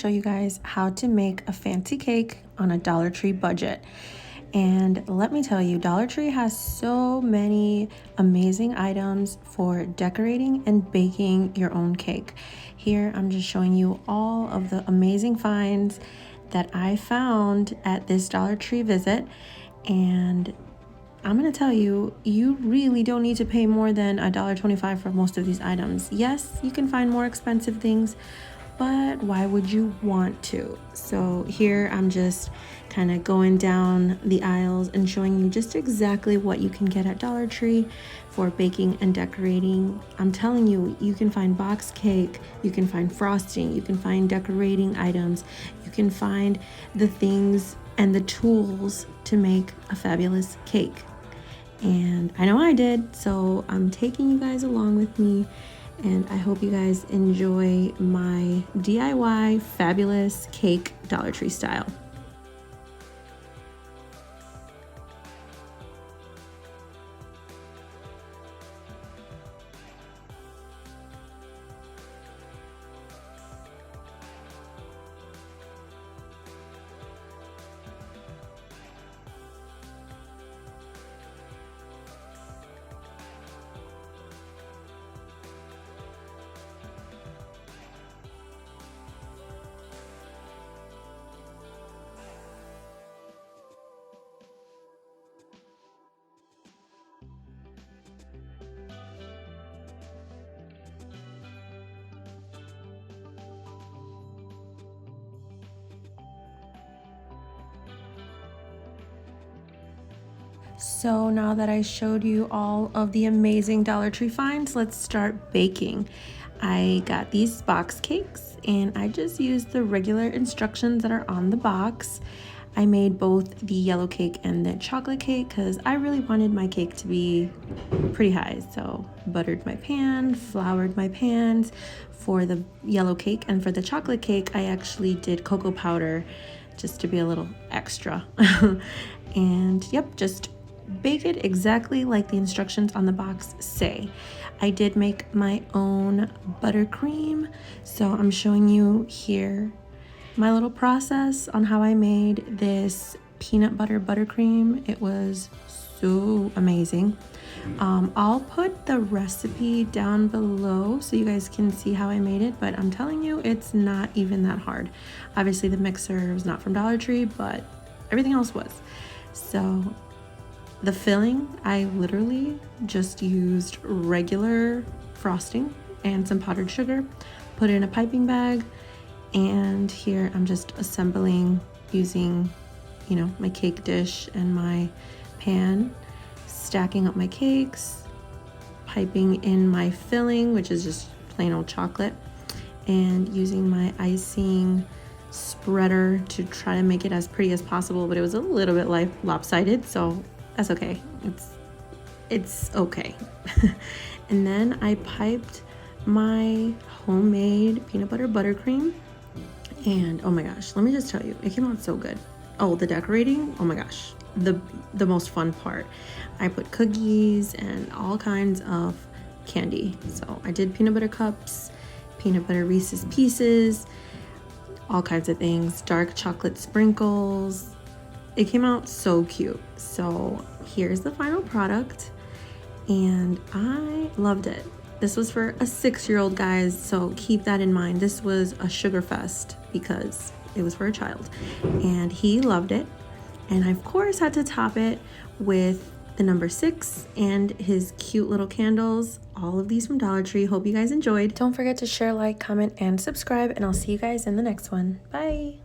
show you guys how to make a fancy cake on a Dollar Tree budget. And let me tell you, Dollar Tree has so many amazing items for decorating and baking your own cake. Here I'm just showing you all of the amazing finds that I found at this Dollar Tree visit. And I'm gonna tell you, you really don't need to pay more than $1.25 for most of these items. Yes, you can find more expensive things, but why would you want to? So here I'm just kind of going down the aisles and showing you just exactly what you can get at Dollar Tree for baking and decorating. I'm telling you, you can find box cake, you can find frosting, you can find decorating items, you can find the things and the tools to make a fabulous cake. And I know I did, so I'm taking you guys along with me, and I hope you guys enjoy my DIY fabulous cake Dollar Tree style. So now that I showed you all of the amazing Dollar Tree finds, let's start baking. I got these box cakes and I just used the regular instructions that are on the box. I made both the yellow cake and the chocolate cake because I really wanted my cake to be pretty high. So buttered my pan, floured my pans. For the yellow cake and for the chocolate cake, I actually did cocoa powder just to be a little extra. And yep, just bake it exactly like the instructions on the box say. I did make my own buttercream, so I'm showing you here my little process on how I made this peanut butter buttercream. It was so amazing. I'll put the recipe down below so you guys can see how I made it, but I'm telling you, it's not even that hard. Obviously the mixer was not from Dollar Tree, but everything else was. So the filling, I literally just used regular frosting and some powdered sugar, put it in a piping bag, and here I'm just assembling using, my cake dish and my pan, stacking up my cakes, piping in my filling, which is just plain old chocolate, and using my icing spreader to try to make it as pretty as possible, but it was a little bit lopsided, so that's okay. It's okay. And then I piped my homemade peanut butter buttercream, and oh my gosh, let me just tell you, it came out so good. Oh, the decorating, oh my gosh, the most fun part. I put cookies and all kinds of candy. So I did peanut butter cups, peanut butter Reese's Pieces, all kinds of things, dark chocolate sprinkles. It came out so cute. So here's the final product, and I loved it. This was for a 6-year-old, guys, so keep that in mind. This was a sugar fest because it was for a child, and he loved it. And I of course had to top it with the number 6 and his cute little candles. All of these from Dollar Tree. Hope you guys enjoyed. Don't forget to share, like, comment, and subscribe, and I'll see you guys in the next one. Bye.